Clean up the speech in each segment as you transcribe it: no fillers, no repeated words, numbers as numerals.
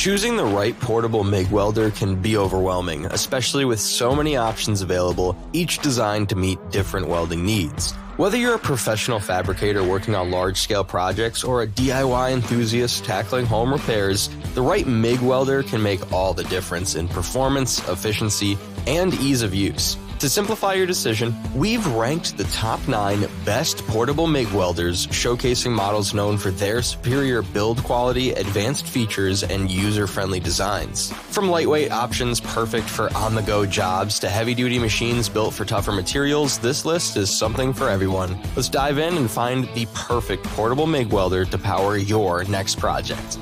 Choosing the right portable MIG welder can be overwhelming, especially with so many options available, each designed to meet different welding needs. Whether you're a professional fabricator working on large-scale projects or a DIY enthusiast tackling home repairs, the right MIG welder can make all the difference in performance, efficiency, and ease of use. To simplify your decision, we've ranked the top 9 best portable MIG welders, showcasing models known for their superior build quality, advanced features, and user-friendly designs. From lightweight options perfect for on-the-go jobs to heavy-duty machines built for tougher materials, this list is something for everyone. Let's dive in and find the perfect portable MIG welder to power your next project.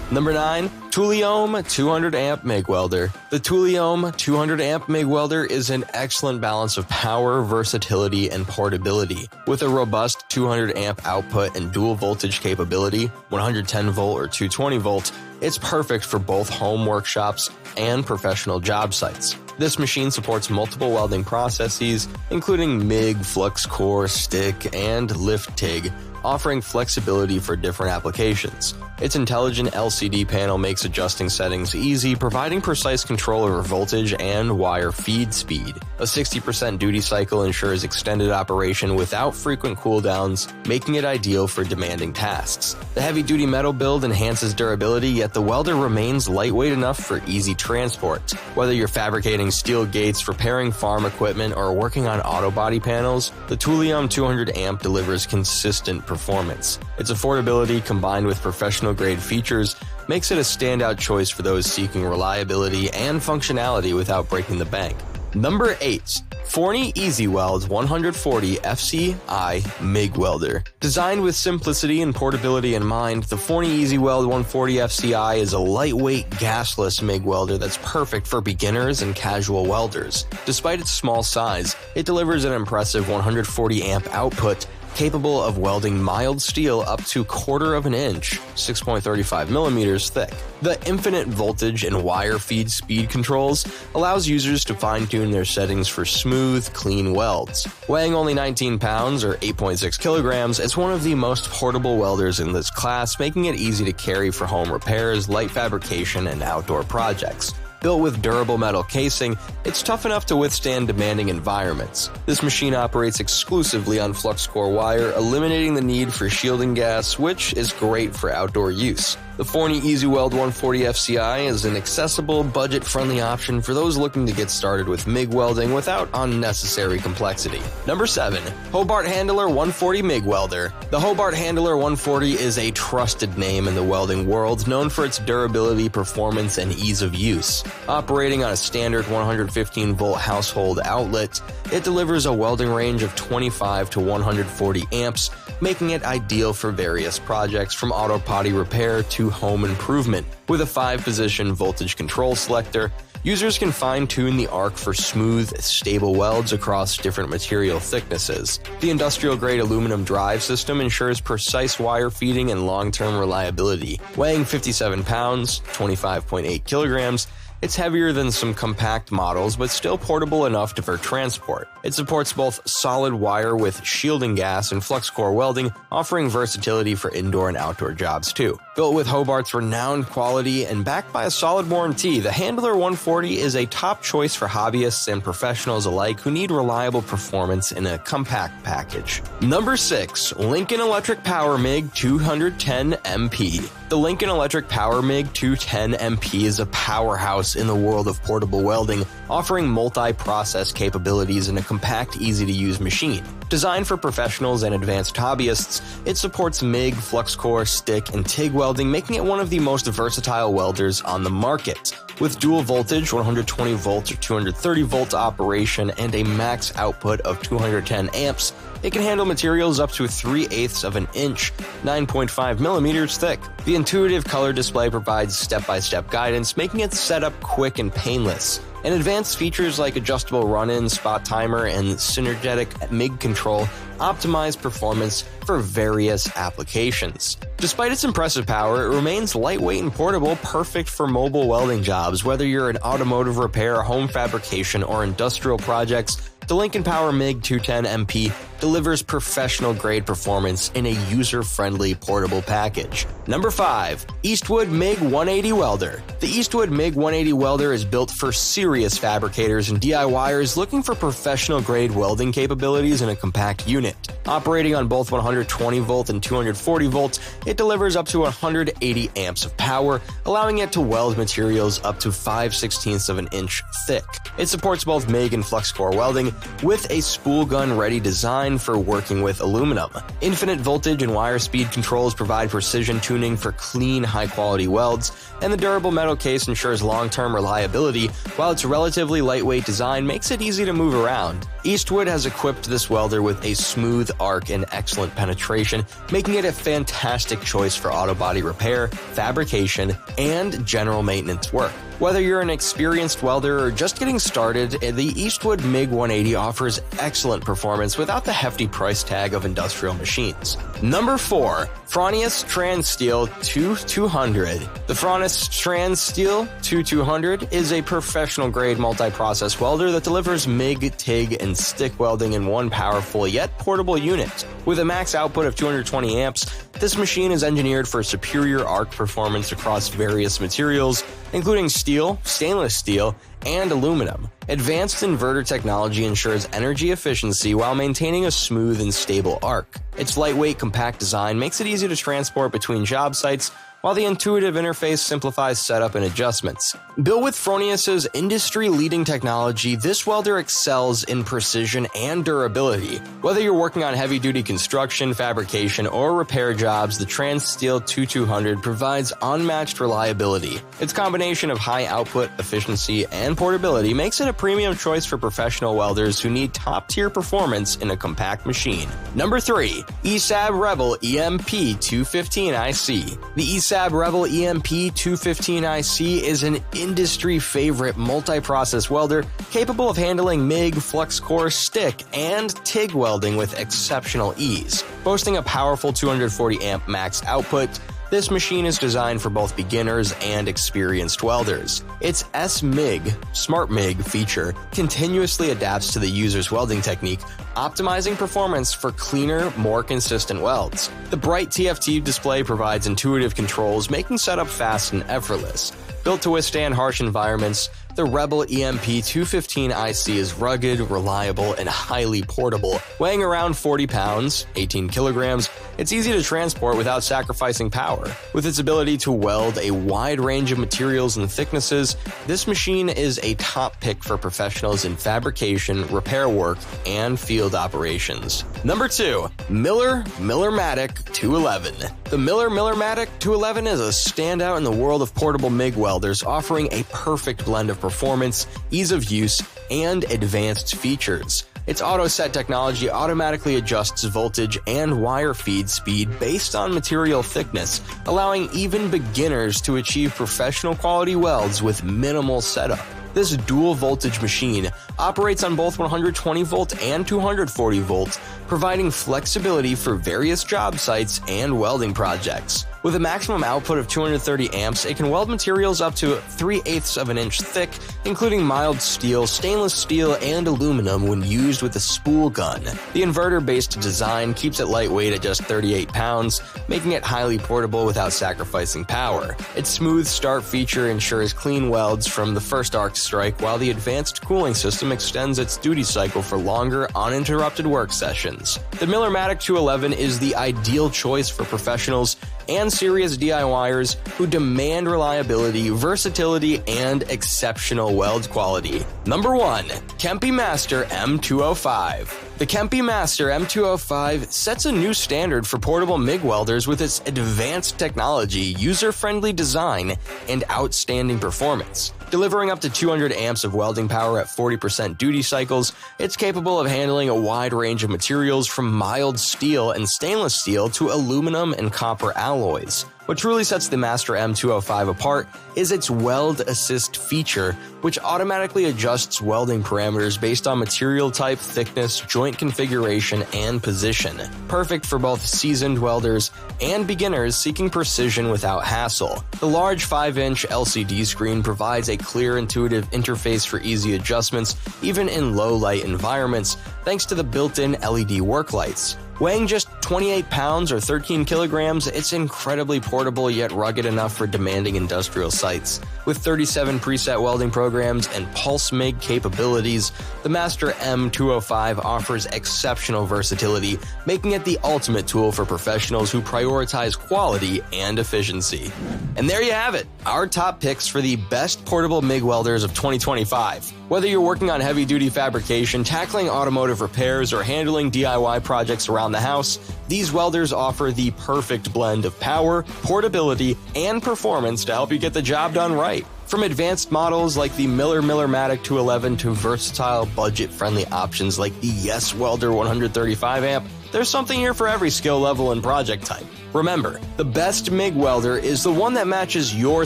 Number 9. Tooliom 200 amp MIG Welder. The Tooliom 200 amp MIG Welder is an excellent balance of power, versatility, and portability. With a robust 200 amp output and dual voltage capability, 110 volt or 220 volt, it's perfect for both home workshops and professional job sites. This machine supports multiple welding processes, including MIG, flux core, stick, and lift TIG, offering flexibility for different applications. Its intelligent LCD panel makes adjusting settings easy, providing precise control over voltage and wire feed speed. A 60% duty cycle ensures extended operation without frequent cooldowns, making it ideal for demanding tasks. The heavy-duty metal build enhances durability, yet the welder remains lightweight enough for easy transport. Whether you're fabricating steel gates, repairing farm equipment, or working on auto body panels, the Tooliom 200 amp delivers consistent performance. Its affordability combined with professional-grade features makes it a standout choice for those seeking reliability and functionality without breaking the bank. Number 8. Forney EasyWeld 140 FCI MIG Welder. Designed with simplicity and portability in mind, the Forney EasyWeld 140 FCI is a lightweight, gasless MIG welder that's perfect for beginners and casual welders. Despite its small size, it delivers an impressive 140 amp output, capable of welding mild steel up to 1/4 of an inch, 6.35 millimeters thick. The infinite voltage and wire feed speed controls allows users to fine-tune their settings for smooth, clean welds. Weighing only 19 pounds or 8.6 kilograms, it's one of the most portable welders in this class, making it easy to carry for home repairs, light fabrication, and outdoor projects. Built with durable metal casing, it's tough enough to withstand demanding environments. This machine operates exclusively on flux core wire, eliminating the need for shielding gas, which is great for outdoor use. The Forney EasyWeld 140 FCI is an accessible, budget-friendly option for those looking to get started with MIG welding without unnecessary complexity. Number 7. Hobart Handler 140 MIG Welder. The Hobart Handler 140 is a trusted name in the welding world, known for its durability, performance, and ease of use. Operating on a standard 115-volt household outlet, it delivers a welding range of 25 to 140 amps, making it ideal for various projects from auto body repair to home improvement. With a 5-position voltage control selector, users can fine-tune the arc for smooth, stable welds across different material thicknesses. The industrial-grade aluminum drive system ensures precise wire feeding and long-term reliability. Weighing 57 pounds, 25.8 kilograms, it's heavier than some compact models, but still portable enough for transport. It supports both solid wire with shielding gas and flux core welding, offering versatility for indoor and outdoor jobs too. Built with Hobart's renowned quality and backed by a solid warranty, the Handler 140 is a top choice for hobbyists and professionals alike who need reliable performance in a compact package. Number 6. Lincoln Electric Power MIG 210 MP. The Lincoln Electric Power MIG 210 MP is a powerhouse in the world of portable welding, offering multi-process capabilities in a compact, easy-to-use machine. Designed for professionals and advanced hobbyists, it supports MIG, flux core, stick, and TIG welding, making it one of the most versatile welders on the market. With dual voltage, 120 volt or 230 volt operation, and a max output of 210 amps, it can handle materials up to 3/8 of an inch, 9.5 millimeters thick. The intuitive color display provides step-by-step guidance, making its setup quick and painless. And advanced features like adjustable run-in, spot timer, and synergetic MIG control optimize performance for various applications. Despite its impressive power, it remains lightweight and portable, perfect for mobile welding jobs. Whether you're in automotive repair, home fabrication, or industrial projects, the Lincoln Power MIG 210 MP delivers professional-grade performance in a user-friendly portable package. Number 5. Eastwood MIG 180 Welder. The Eastwood MIG 180 Welder is built for serious fabricators and DIYers looking for professional-grade welding capabilities in a compact unit. Operating on both 120 volt and 240 volts, it delivers up to 180 amps of power, allowing it to weld materials up to 5/16 of an inch thick. It supports both MIG and flux core welding with a spool gun ready design for working with aluminum. Infinite voltage and wire speed controls provide precision tuning for clean, high-quality welds, and the durable metal case ensures long-term reliability, while its relatively lightweight design makes it easy to move around. Eastwood has equipped this welder with a smooth arc and excellent penetration, making it a fantastic choice for auto body repair, fabrication, and general maintenance work. Whether you're an experienced welder or just getting started, the Eastwood MIG 180 offers excellent performance without the hefty price tag of industrial machines. Number 4. Fronius TransSteel 2200. The Fronius TransSteel 2200 is a professional-grade multi-process welder that delivers MIG, TIG, and stick welding in one powerful yet portable unit. With a max output of 220 amps, this machine is engineered for superior arc performance across various materials, including steel, stainless steel, and aluminum. Advanced inverter technology ensures energy efficiency while maintaining a smooth and stable arc. Its lightweight, compact design makes it easy to transport between job sites, while the intuitive interface simplifies setup and adjustments. Built with Fronius's industry-leading technology, this welder excels in precision and durability. Whether you're working on heavy-duty construction, fabrication, or repair jobs, the TransSteel 2200 provides unmatched reliability. Its combination of high output, efficiency, and portability makes it a premium choice for professional welders who need top-tier performance in a compact machine. Number 3. ESAB Rebel EMP 215 IC. The ESAB Rebel EMP 215 IC is an industry favorite multi-process welder capable of handling MIG, flux core, stick, and TIG welding with exceptional ease. Boasting a powerful 240 amp max output, this machine is designed for both beginners and experienced welders. Its S-MIG, Smart MIG feature continuously adapts to the user's welding technique, optimizing performance for cleaner, more consistent welds. The bright TFT display provides intuitive controls, making setup fast and effortless. Built to withstand harsh environments, the Rebel EMP 215 IC is rugged, reliable, and highly portable. Weighing around 40 pounds, 18 kilograms, it's easy to transport without sacrificing power. With its ability to weld a wide range of materials and thicknesses, this machine is a top pick for professionals in fabrication, repair work, and field operations. Number 2. Millermatic 211. The Millermatic 211 is a standout in the world of portable MIG welders, offering a perfect blend of performance, ease of use, and advanced features. Its auto-set technology automatically adjusts voltage and wire feed speed based on material thickness, allowing even beginners to achieve professional quality welds with minimal setup. This dual voltage machine operates on both 120 volt and 240 volts, providing flexibility for various job sites and welding projects. With a maximum output of 230 amps, it can weld materials up to 3/8 of an inch thick, including mild steel, stainless steel, and aluminum when used with a spool gun. The inverter-based design keeps it lightweight at just 38 pounds, making it highly portable without sacrificing power. Its smooth start feature ensures clean welds from the first arc strike, while the advanced cooling system extends its duty cycle for longer, uninterrupted work sessions. The Millermatic 211 is the ideal choice for professionals and serious DIYers who demand reliability, versatility, and exceptional weld quality. Number 1. Kemppi Master M205. The Kemppi Master M205 sets a new standard for portable MIG welders with its advanced technology, user-friendly design, and outstanding performance. Delivering up to 200 amps of welding power at 40% duty cycles, it's capable of handling a wide range of materials from mild steel and stainless steel to aluminum and copper alloys. What truly sets the Master M205 apart is its Weld Assist feature, which automatically adjusts welding parameters based on material type, thickness, joint configuration, and position. Perfect for both seasoned welders and beginners seeking precision without hassle. The large 5-inch LCD screen provides a clear, intuitive interface for easy adjustments, even in low-light environments, thanks to the built-in LED work lights. Weighing just 28 pounds or 13 kilograms, it's incredibly portable yet rugged enough for demanding industrial sites. With 37 preset welding programs and pulse MIG capabilities, the Master M205 offers exceptional versatility, making it the ultimate tool for professionals who prioritize quality and efficiency. And there you have it, our top picks for the best portable MIG welders of 2025. Whether you're working on heavy-duty fabrication, tackling automotive repairs, or handling DIY projects around the house, these welders offer the perfect blend of power, portability, and performance to help you get the job done right. From advanced models like the Millermatic 211 to versatile, budget-friendly options like the Yes Welder 135 amp, there's something here for every skill level and project type. Remember, the best MIG welder is the one that matches your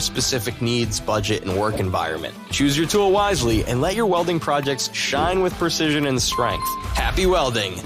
specific needs, budget, and work environment. Choose your tool wisely and let your welding projects shine with precision and strength. Happy welding!